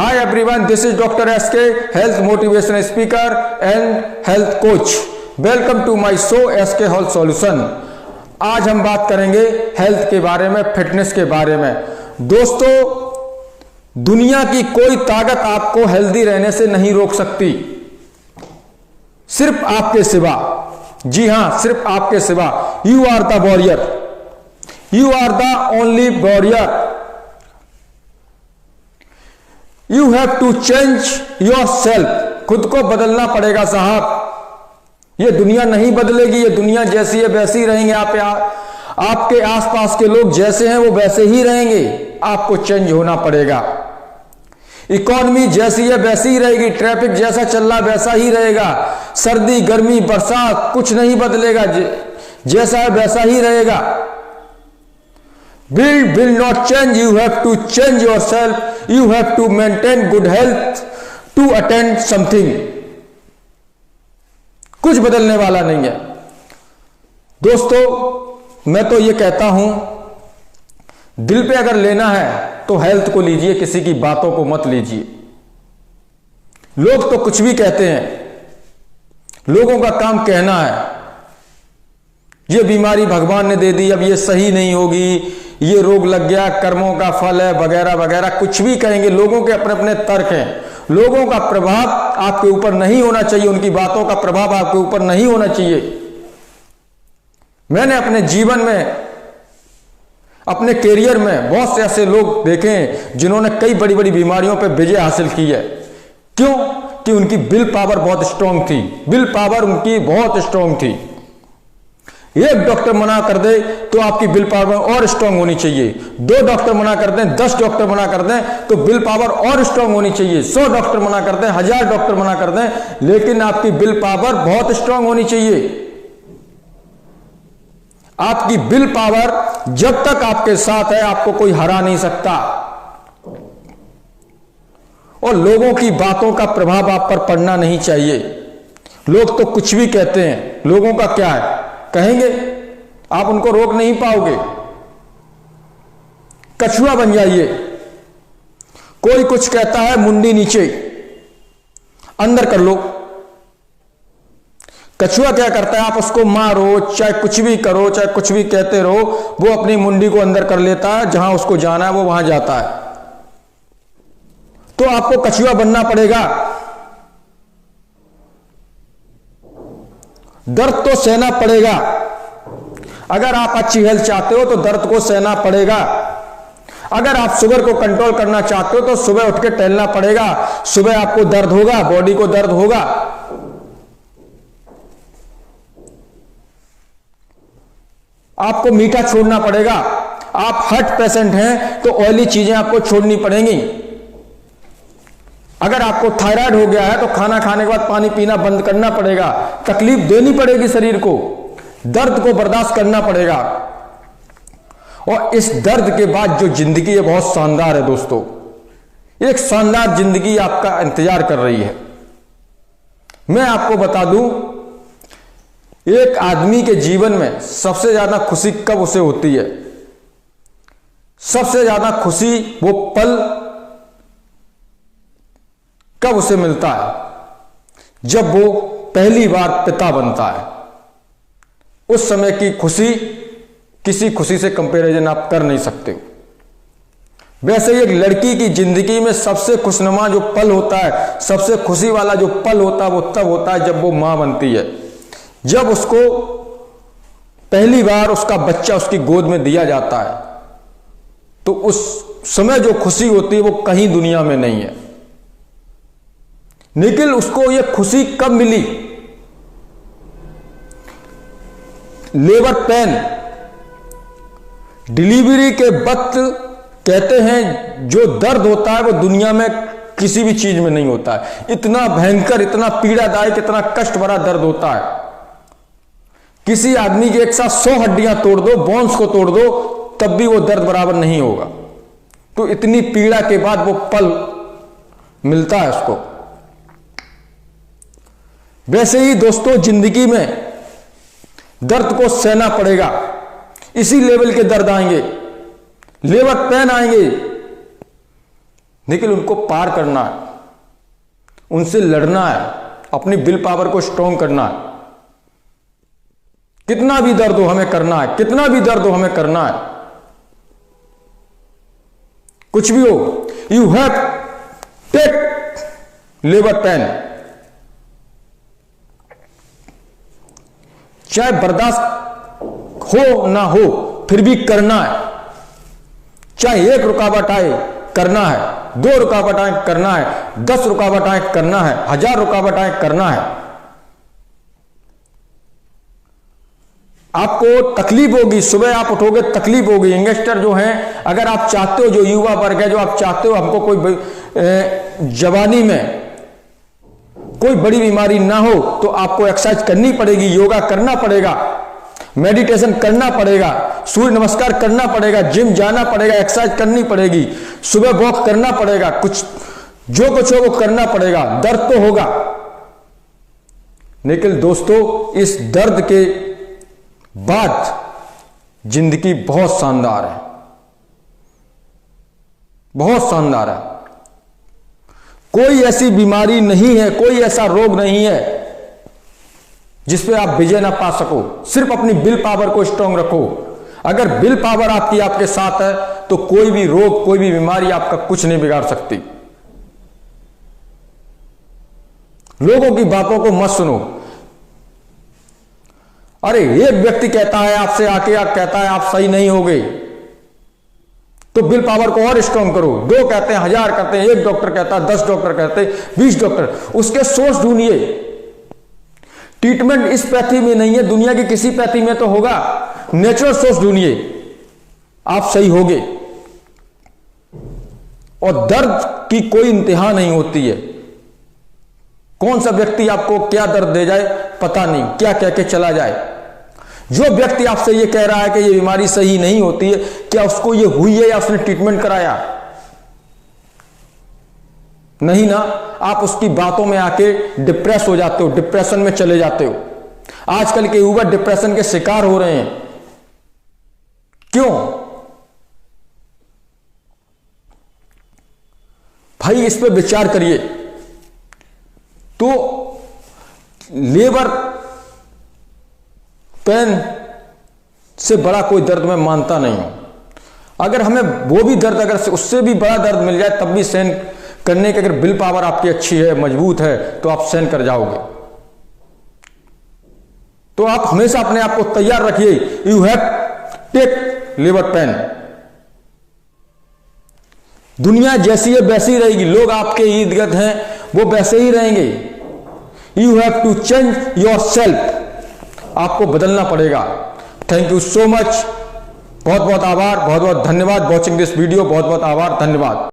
Hi everyone, this is Dr. SK, health motivational speaker and health coach. Welcome to my show SK Health Solution. आज हम बात करेंगे health के बारे में, फिटनेस के बारे में। दोस्तों, दुनिया की कोई ताकत आपको हेल्दी रहने से नहीं रोक सकती, सिर्फ आपके सिवा। जी हां, सिर्फ आपके सिवा। You are the warrior, you are the only warrior. You have to change yourself. खुद को बदलना पड़ेगा साहब। ये दुनिया नहीं बदलेगी, ये दुनिया जैसी है वैसी रहेंगे। आपके आसपास के लोग जैसे हैं वो वैसे ही रहेंगे। आपको चेंज होना पड़ेगा। इकोनॉमी जैसी है वैसी ही रहेगी, ट्रैफिक जैसा चल रहा वैसा ही रहेगा, सर्दी गर्मी बरसात कुछ नहीं बदलेगा, जैसा है वैसा ही रहेगा। will not change. You have to change yourself. You have to maintain good health to attain something. कुछ बदलने वाला नहीं है दोस्तों। मैं तो ये कहता हूं, दिल पे अगर लेना है तो हेल्थ को लीजिए, किसी की बातों को मत लीजिए। लोग तो कुछ भी कहते हैं, लोगों का काम कहना है। ये बीमारी भगवान ने दे दी, अब ये सही नहीं होगी, ये रोग लग गया, कर्मों का फल है, वगैरह वगैरह कुछ भी कहेंगे। लोगों के अपने अपने तर्क हैं। लोगों का प्रभाव आपके ऊपर नहीं होना चाहिए, उनकी बातों का प्रभाव आपके ऊपर नहीं होना चाहिए। मैंने अपने जीवन में, अपने कैरियर में बहुत से ऐसे लोग देखे हैं जिन्होंने कई बड़ी बड़ी बीमारियों पर विजय हासिल की है। क्यों? कि उनकी विल पावर बहुत स्ट्रांग थी। विल पावर उनकी बहुत स्ट्रांग थी। एक डॉक्टर मना कर दे तो आपकी विल पावर और स्ट्रांग होनी चाहिए। 2 डॉक्टर मना कर दें, 10 डॉक्टर मना कर दें तो विल पावर और स्ट्रांग होनी चाहिए। 100 डॉक्टर मना कर दें, 1000 डॉक्टर मना कर दें, लेकिन आपकी विल पावर बहुत स्ट्रांग होनी चाहिए। आपकी विल पावर जब तक आपके साथ है, आपको कोई हरा नहीं सकता। और लोगों की बातों का प्रभाव आप पर पड़ना नहीं चाहिए। लोग तो कुछ भी कहते हैं, लोगों का क्या है, कहेंगे, आप उनको रोक नहीं पाओगे। कछुआ बन जाइए। कोई कुछ कहता है, मुंडी नीचे, अंदर कर लो। कछुआ क्या करता है, आप उसको मारो, चाहे कुछ भी करो, चाहे कुछ भी कहते रहो, वो अपनी मुंडी को अंदर कर लेता है। जहां उसको जाना है वो वहां जाता है। तो आपको कछुआ बनना पड़ेगा। दर्द तो सहना पड़ेगा। अगर आप अच्छी हेल्थ चाहते हो तो दर्द को सहना पड़ेगा। अगर आप शुगर को कंट्रोल करना चाहते हो तो सुबह उठ के टहलना पड़ेगा। सुबह आपको दर्द होगा, बॉडी को दर्द होगा। आपको मीठा छोड़ना पड़ेगा। आप हार्ट पेशेंट हैं तो ऑयली चीजें आपको छोड़नी पड़ेंगी। अगर आपको थायराइड हो गया है तो खाना खाने के बाद पानी पीना बंद करना पड़ेगा। तकलीफ देनी पड़ेगी शरीर को, दर्द को बर्दाश्त करना पड़ेगा। और इस दर्द के बाद जो जिंदगी है बहुत शानदार है दोस्तों। एक शानदार जिंदगी आपका इंतजार कर रही है। मैं आपको बता दूं, एक आदमी के जीवन में सबसे ज्यादा खुशी कब उसे होती है? सबसे ज्यादा खुशी वो पल कब उसे मिलता है? जब वो पहली बार पिता बनता है। उस समय की खुशी किसी खुशी से कंपैरिजन आप कर नहीं सकते। वैसे एक लड़की की जिंदगी में सबसे खुशनुमा जो पल होता है, सबसे खुशी वाला जो पल होता है, वो तब होता है जब वो मां बनती है। जब उसको पहली बार उसका बच्चा उसकी गोद में दिया जाता है, तो उस समय जो खुशी होती है वो कहीं दुनिया में नहीं है। लेकिन उसको ये खुशी कब मिली? लेबर पेन, डिलीवरी के वक्त कहते हैं जो दर्द होता है वो दुनिया में किसी भी चीज में नहीं होता है। इतना भयंकर, इतना पीड़ादायक, इतना कष्ट भरा दर्द होता है। किसी आदमी के एक साथ 100 हड्डियां तोड़ दो, बोन्स को तोड़ दो, तब भी वो दर्द बराबर नहीं होगा। तो इतनी पीड़ा के बाद वो पल मिलता है उसको। वैसे ही दोस्तों जिंदगी में दर्द को सहना पड़ेगा। इसी लेवल के दर्द आएंगे, लेबर पेन आएंगे, लेकिन उनको पार करना है, उनसे लड़ना है, अपनी विल पावर को स्ट्रॉन्ग करना है। कितना भी दर्द हो हमें करना है, कितना भी दर्द हो हमें करना है। कुछ भी हो, you have take labour pain. चाहे बर्दाश्त हो ना हो फिर भी करना है। चाहे 1 रुकावट आए करना है, 2 रुकावट आए करना है, 10 रुकावट आए करना है, 1000 रुकावट आए करना है। आपको तकलीफ होगी, सुबह आप उठोगे तकलीफ होगी। यंगस्टर जो हैं, अगर आप चाहते हो, जो युवा वर्ग है, जो आप चाहते हो हमको कोई जवानी में कोई बड़ी बीमारी ना हो, तो आपको एक्सरसाइज करनी पड़ेगी, योगा करना पड़ेगा, मेडिटेशन करना पड़ेगा, सूर्य नमस्कार करना पड़ेगा, जिम जाना पड़ेगा, एक्सरसाइज करनी पड़ेगी, सुबह वॉक करना पड़ेगा, कुछ जो कुछ हो वो करना पड़ेगा। दर्द तो होगा, लेकिन दोस्तों इस दर्द के बाद जिंदगी बहुत शानदार है, बहुत शानदार है। कोई ऐसी बीमारी नहीं है, कोई ऐसा रोग नहीं है जिस पे आप विजय ना पा सको। सिर्फ अपनी विल पावर को स्ट्रांग रखो। अगर विल पावर आपकी आपके साथ है तो कोई भी रोग, कोई भी बीमारी आपका कुछ नहीं बिगाड़ सकती। लोगों की बातों को मत सुनो। अरे एक व्यक्ति कहता है आपसे आके, कहता है आप सही नहीं हो गए, तो विल पावर को और स्ट्रांग करो। 2 कहते हैं, 1000 कहते हैं, 1 डॉक्टर कहता है, 10 डॉक्टर कहते हैं, 20 डॉक्टर, उसके सोर्स ढूंढिए। ट्रीटमेंट इस पैथी में नहीं है, दुनिया की किसी पैथी में तो होगा। नेचुरल सोर्स ढूंढिए, आप सही होगे। और दर्द की कोई इंतहा नहीं होती है। कौन सा व्यक्ति आपको क्या दर्द दे जाए पता नहीं, क्या कह के चला जाए। जो व्यक्ति आपसे ये कह रहा है कि ये बीमारी सही नहीं होती है, क्या उसको ये हुई है या उसने ट्रीटमेंट कराया? नहीं ना। आप उसकी बातों में आके डिप्रेस हो जाते हो, डिप्रेशन में चले जाते हो। आजकल के युवा डिप्रेशन के शिकार हो रहे हैं। क्यों भाई? इस पे विचार करिए। तो लेबर पेन से बड़ा कोई दर्द मैं मानता नहीं हूं। अगर हमें वो भी दर्द, अगर उससे भी बड़ा दर्द मिल जाए तब भी सहन करने की अगर विल पावर आपकी अच्छी है, मजबूत है, तो आप सहन कर जाओगे। तो आप हमेशा अपने आप को तैयार रखिए। You have take labour pain. दुनिया जैसी है वैसी रहेगी, लोग आपके इर्द गिर्द हैं वो वैसे ही रहेंगे। You have to change yourself. आपको बदलना पड़ेगा। Thank you so much. बहुत बहुत आभार, बहुत बहुत धन्यवाद वॉचिंग दिस वीडियो। बहुत बहुत आभार, धन्यवाद।